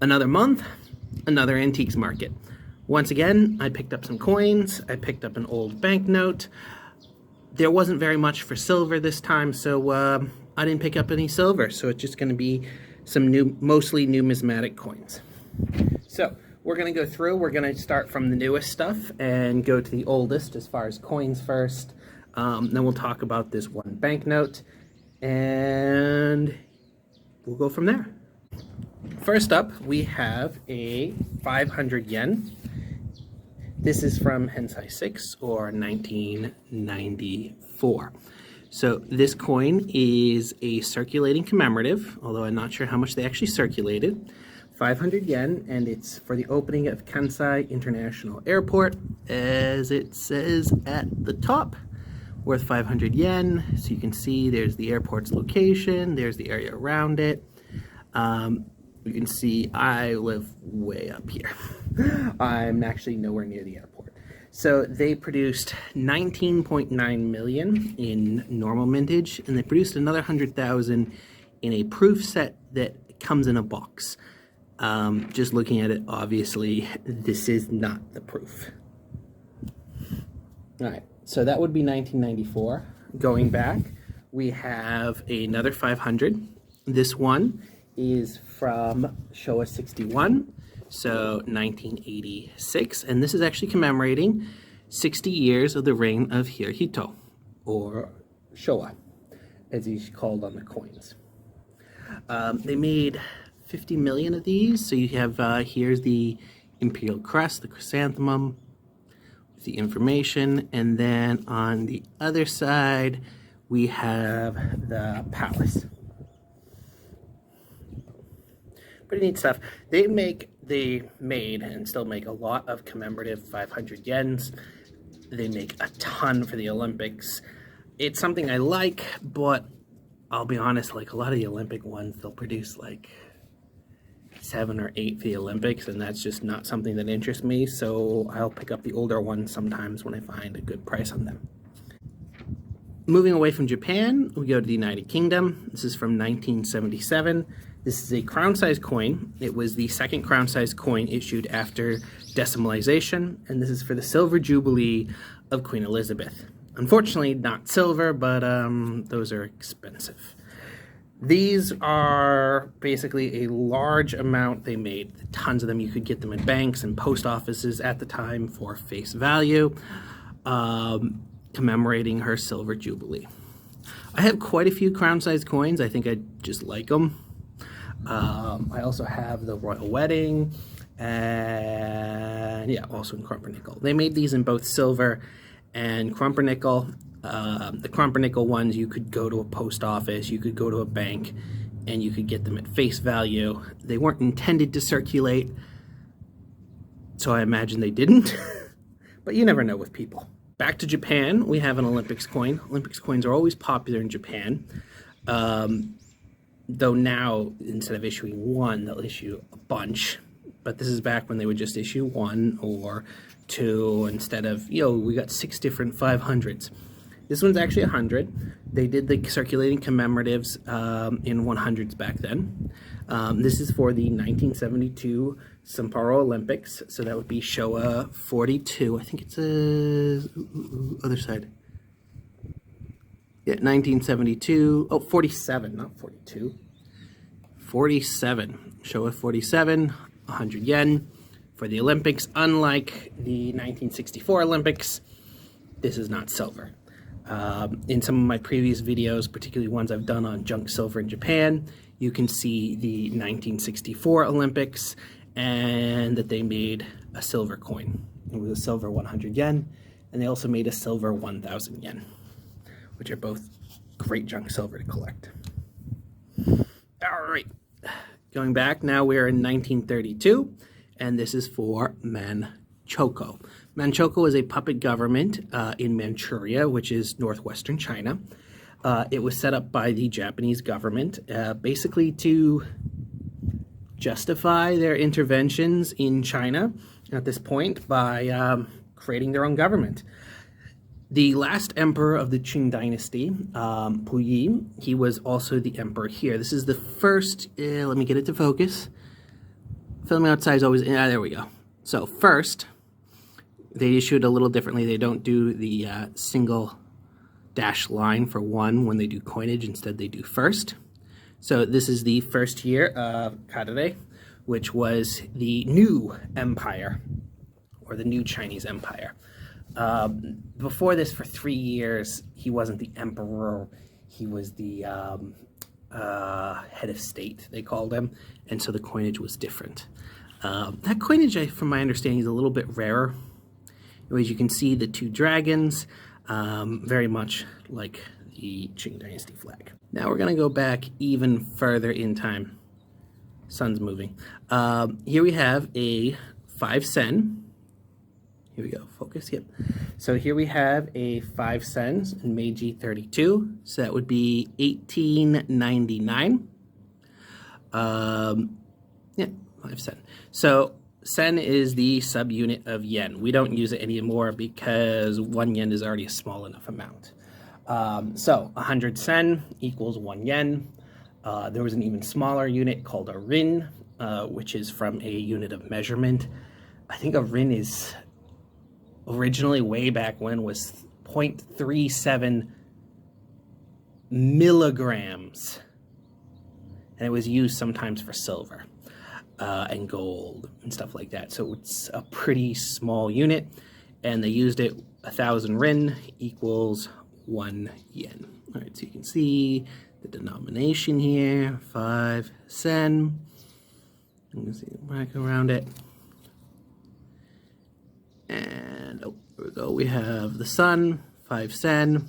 Another month, another antiques market. Once again, I picked up some coins, I picked up an old banknote. There wasn't very much for silver this time, so I didn't pick up any silver, so it's just gonna be some mostly numismatic coins. So we're gonna go through, we're gonna start from the newest stuff and go to the oldest as far as coins first. Then we'll talk about this one banknote and we'll go from there. First up, we have a 500 yen. This is from Kansai 6 or 1994. So this coin is a circulating commemorative, although I'm not sure how much they actually circulated. 500 yen, and it's for the opening of Kansai International Airport, as it says at the top. Worth 500 yen. So you can see there's the airport's location, there's the area around it. You can see I live way up here. I'm actually nowhere near the airport. So they produced 19.9 million in normal mintage, and they produced another 100,000 in a proof set that comes in a box. Just looking at it, obviously, this is not the proof. All right, so that would be 1994. Going back, we have another 500. This one is from Showa 61, so 1986, and this is actually commemorating 60 years of the reign of Hirohito, or Showa, as he's called on the coins. They made 50 million of these, so you have, here's the imperial crest, the chrysanthemum, with the information, and then on the other side, we have the palace. Pretty neat stuff. They made and still make a lot of commemorative 500 yens. They make a ton for the Olympics. It's something I like, but I'll be honest, like a lot of the Olympic ones, they'll produce like 7 or 8 for the Olympics, and that's just not something that interests me, so I'll pick up the older ones sometimes when I find a good price on them. Moving away from Japan, we go to the United Kingdom. This is from 1977. This is a crown-sized coin. It was the second crown-sized coin issued after decimalization, and this is for the silver jubilee of Queen Elizabeth. Unfortunately, not silver, but those are expensive. These are basically a large amount. They made tons of them. You could get them in banks and post offices at the time for face value, commemorating her silver jubilee. I have quite a few crown-sized coins. I think I just like them. I also have the Royal Wedding, and yeah, also in Crumpernickel. They made these in both silver and Crumpernickel. The Crumpernickel ones, you could go to a post office, you could go to a bank, and you could get them at face value. They weren't intended to circulate, so I imagine they didn't, but you never know with people. Back to Japan, we have an Olympics coin. Olympics coins are always popular in Japan. Though now, instead of issuing one, they'll issue a bunch. But this is back when they would just issue 1 or 2 instead of, we got 6 different 500s. This one's actually 100. They did the circulating commemoratives in 100s back then. This is for the 1972 Sapporo Olympics, so that would be Showa 42. I think it's other side. Yeah, 1972. Oh, 47, not 42. 47. Showa 47, 100 yen for the Olympics. Unlike the 1964 Olympics, this is not silver. In some of my previous videos, particularly ones I've done on junk silver in Japan, you can see the 1964 Olympics and that they made a silver coin. It was a silver 100 yen, and they also made a silver 1,000 yen, which are both great junk silver to collect. All right, going back, now we're in 1932, and this is for Manchukuo. Manchukuo is a puppet government in Manchuria, which is northwestern China. It was set up by the Japanese government basically to justify their interventions in China at this point by creating their own government. The last emperor of the Qing dynasty, Puyi, he was also the emperor here. This is the first, let me get it to focus. Filming outside is always, there we go. So first, they issue it a little differently. They don't do the single dash line for one when they do coinage. Instead, they do first. So this is the first year of Karare, which was the new empire, or the new Chinese empire. Before this, for 3 years, he wasn't the emperor. He was the head of state, they called him, and so the coinage was different. That coinage, from my understanding, is a little bit rarer. As you can see, the two dragons, very much like the Qing Dynasty flag. Now we're going to go back even further in time. Sun's moving. Here we have a 5 sen. Here we go, focus, yep. So here we have a 5 sen in Meiji 32, so that would be 1899. Yeah, 5 sen. So sen is the subunit of yen. We don't use it anymore because 1 yen is already a small enough amount. So 100 sen equals 1 yen. There was an even smaller unit called a rin, which is from a unit of measurement. I think a rin is originally, way back when, was 0.37 milligrams. And it was used sometimes for silver and gold and stuff like that. So it's a pretty small unit. And they used it, 1,000 rin equals 1 yen. All right, so you can see the denomination here, 5 sen. You can see the mark around it. And oh, here we go. We have the sun, 5 sen.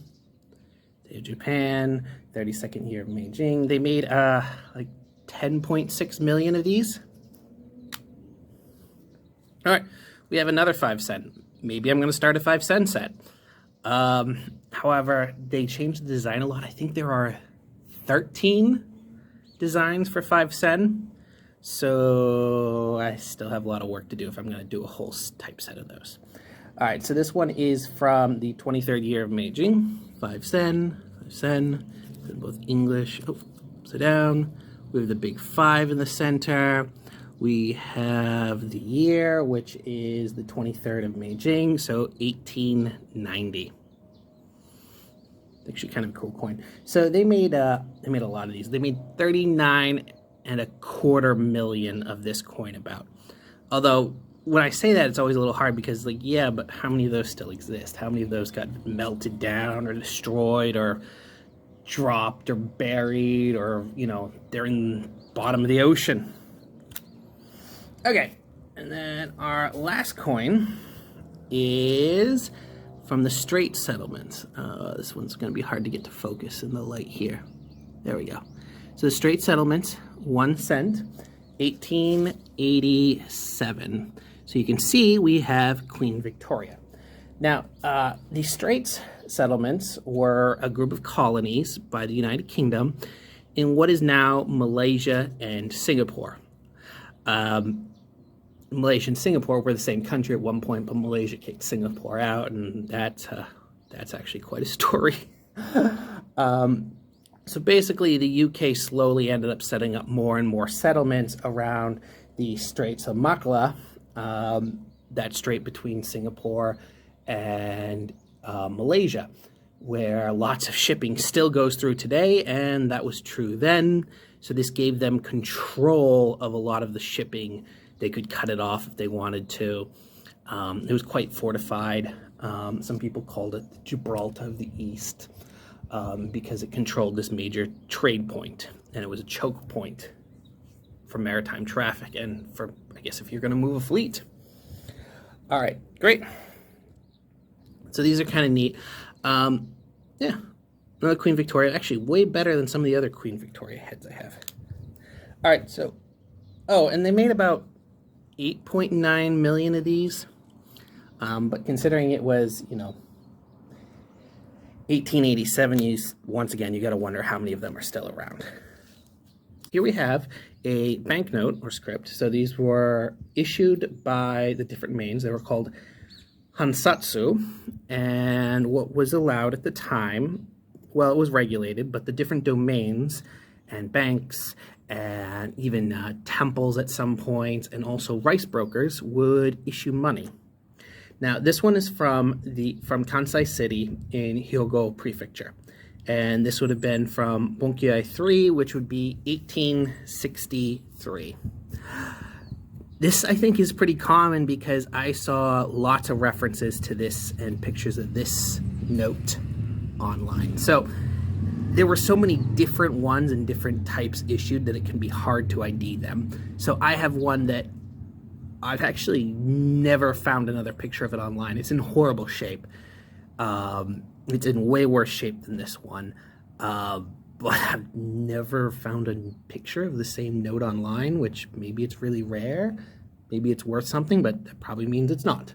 Day of Japan, 32nd year of Meiji. They made like 10.6 million of these. All right, we have another 5 sen. Maybe I'm going to start a 5 sen set. However, they changed the design a lot. I think there are 13 designs for 5 sen. So I still have a lot of work to do if I'm going to do a whole type set of those. All right, so this one is from the 23rd year of Meiji. 5 sen, 5 sen, in both English. Oh, upside down. We have the big 5 in the center. We have the year, which is the 23rd of Meiji, so 1890. Actually, kind of a cool coin. So they made a lot of these. They made 39.25 million of this coin about. Although when I say that, it's always a little hard because, like, yeah, but how many of those still exist? How many of those got melted down or destroyed or dropped or buried, or, you know, they're in the bottom of the ocean? Okay, and then our last coin is from the Straits Settlements. This one's going to be hard to get to focus in the light here. There we go. So the Straits Settlements, 1 cent, 1887. So you can see we have Queen Victoria. Now, the Straits Settlements were a group of colonies by the United Kingdom in what is now Malaysia and Singapore. Malaysia and Singapore were the same country at one point, but Malaysia kicked Singapore out, and that's actually quite a story. So basically, the UK slowly ended up setting up more and more settlements around the Straits of Malacca, that strait between Singapore and Malaysia, where lots of shipping still goes through today, and that was true then. So this gave them control of a lot of the shipping. They could cut it off if they wanted to. It was quite fortified. Some people called it the Gibraltar of the East because it controlled this major trade point, and it was a choke point for maritime traffic and for, I guess, if you're going to move a fleet. All right, great. So these are kind of neat. Yeah, another Queen Victoria, actually way better than some of the other Queen Victoria heads I have. All right, so, oh, and they made about 8.9 million of these, but considering it was, you know, 1887, once again, you got to wonder how many of them are still around. Here we have a banknote or script. So these were issued by the different mains. They were called Hansatsu, and what was allowed at the time, well, it was regulated, but the different domains and banks and even temples at some point, and also rice brokers would issue money. Now, this one is from Kansai City in Hyogo Prefecture, and this would have been from Bunkyai 3, which would be 1863. This, I think, is pretty common because I saw lots of references to this and pictures of this note online. So there were so many different ones and different types issued that it can be hard to ID them. So I have one that I've actually never found another picture of it online. It's in horrible shape. It's in way worse shape than this one. But I've never found a picture of the same note online, which maybe it's really rare. Maybe it's worth something, but that probably means it's not.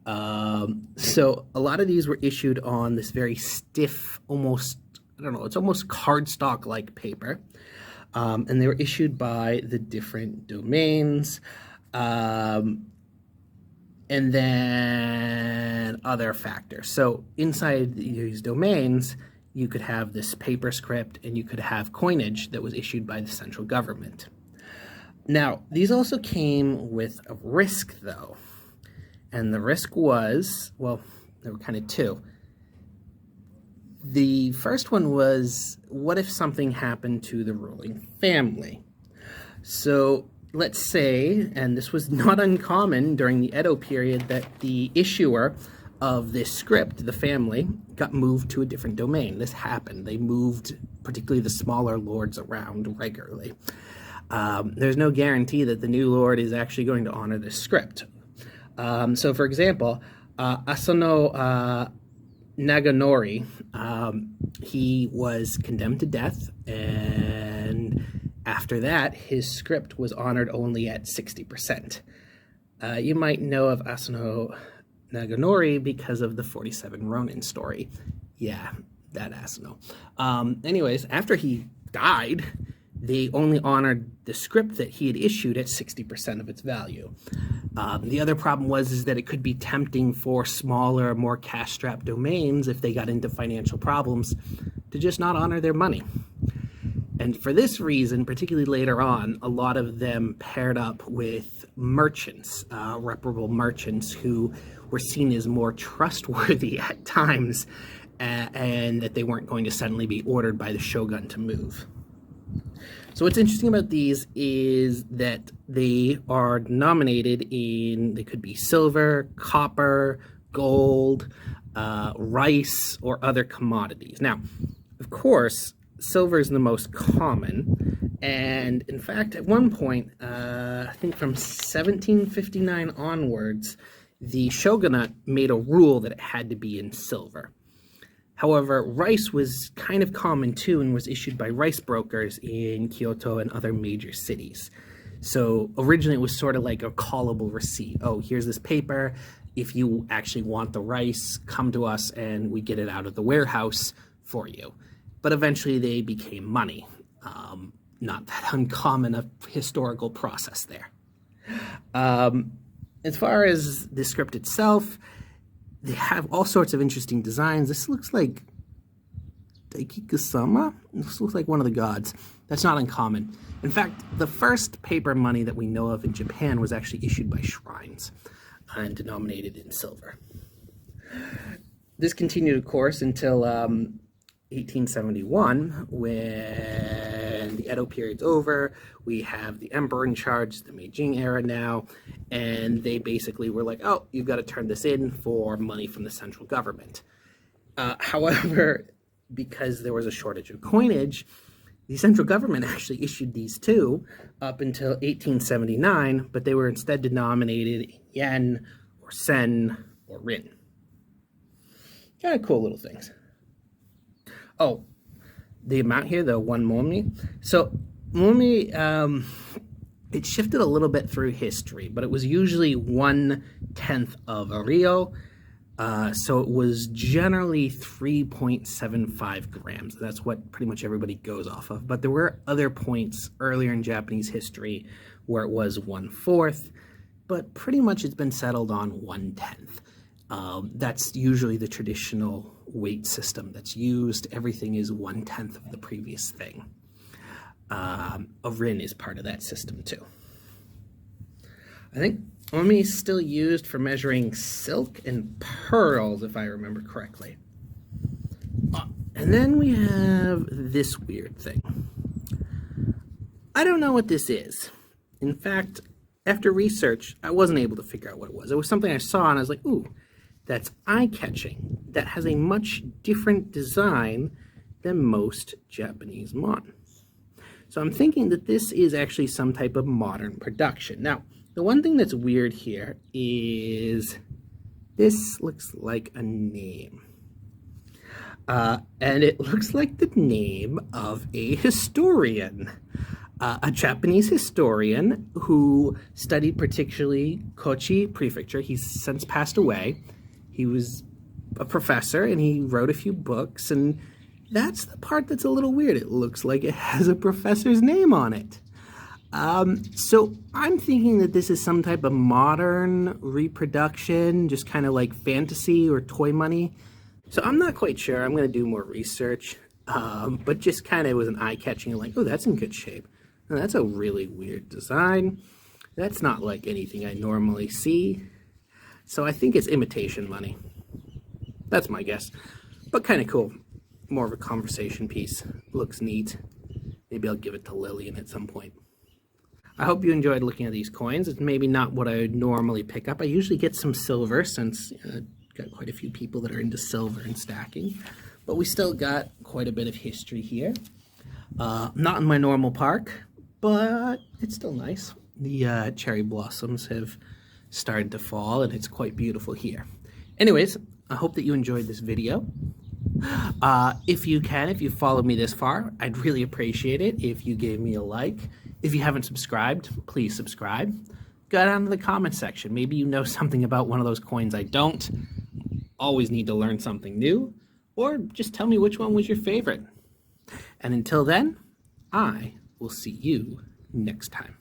So a lot of these were issued on this very stiff, almost, I don't know, it's almost cardstock-like paper. And they were issued by the different domains. And then other factors. So inside these domains, you could have this paper script and you could have coinage that was issued by the central government. Now, these also came with a risk, though. And the risk was, well, there were kind of two. The first one was, what if something happened to the ruling family? So let's say, and this was not uncommon during the Edo period, that the issuer of this script, the family, got moved to a different domain. This happened. They moved, particularly the smaller lords, around regularly. There's no guarantee that the new lord is actually going to honor this script. So, for example, Asano Naganori, he was condemned to death, and after that, his script was honored only at 60%. You might know of Asano Naganori because of the 47 Ronin story. Yeah, that Asano. Anyways, after he died, they only honored the script that he had issued at 60% of its value. The other problem was that it could be tempting for smaller, more cash-strapped domains, if they got into financial problems, to just not honor their money. And for this reason, particularly later on, a lot of them paired up with merchants, reputable merchants who were seen as more trustworthy at times, and that they weren't going to suddenly be ordered by the shogun to move. So what's interesting about these is that they are denominated in, they could be silver, copper, gold, rice, or other commodities. Now, of course, silver is the most common, and in fact, at one point, I think from 1759 onwards, the shogunate made a rule that it had to be in silver. However, rice was kind of common too and was issued by rice brokers in Kyoto and other major cities. So originally it was sort of like a callable receipt. Oh, here's this paper. If you actually want the rice, come to us and we get it out of the warehouse for you. But eventually they became money. Not that uncommon a historical process there. As far as the script itself, they have all sorts of interesting designs. This looks like Daikikasama. This looks like one of the gods. That's not uncommon. In fact, the first paper money that we know of in Japan was actually issued by shrines and denominated in silver. This continued, of course, until 1871, when the Edo period's over. We have the emperor in charge, the Meijing era now, and they basically were like, oh, you've got to turn this in for money from the central government. However, because there was a shortage of coinage, the central government actually issued these too up until 1879, but they were instead denominated in yen or sen or rin. Kind of cool little things. Oh, the amount here, the 1 momme. So momme, it shifted a little bit through history, but it was usually 1/10 of a ryo. So it was generally 3.75 grams. That's what pretty much everybody goes off of. But there were other points earlier in Japanese history where it was 1/4, but pretty much it's been settled on 1/10. That's usually the traditional weight system that's used. Everything is 1/10 of the previous thing. A rin is part of that system too. I think Momme is still used for measuring silk and pearls, if I remember correctly. And then we have this weird thing. I don't know what this is. In fact, after research, I wasn't able to figure out what it was. It was something I saw and I was like, ooh, that's eye-catching. That has a much different design than most Japanese mon. So I'm thinking that this is actually some type of modern production. Now, the one thing that's weird here is this looks like a name. And it looks like the name of a historian. A Japanese historian who studied particularly Kochi Prefecture. He's since passed away. He was a professor and he wrote a few books, and that's the part that's a little weird. It looks like it has a professor's name on it. So I'm thinking that this is some type of modern reproduction, just kind of like fantasy or toy money. So I'm not quite sure. I'm going to do more research, but just kind of was an eye-catching, like, oh, that's in good shape. Now, that's a really weird design. That's not like anything I normally see. So I think it's imitation money. That's my guess, but kind of cool. More of a conversation piece. Looks neat. Maybe I'll give it to Lillian at some point. I hope you enjoyed looking at these coins. It's maybe not what I would normally pick up. I usually get some silver since got quite a few people that are into silver and stacking. But we still got quite a bit of history here. Not in my normal park, but it's still nice. The cherry blossoms have started to fall and it's quite beautiful here. Anyways, I hope that you enjoyed this video. If you followed me this far, I'd really appreciate it if you gave me a like. If you haven't subscribed, please subscribe. Go down to the comment section. Maybe you know something about one of those coins I don't. Always need to learn something new. Or just tell me which one was your favorite. And until then, I will see you next time.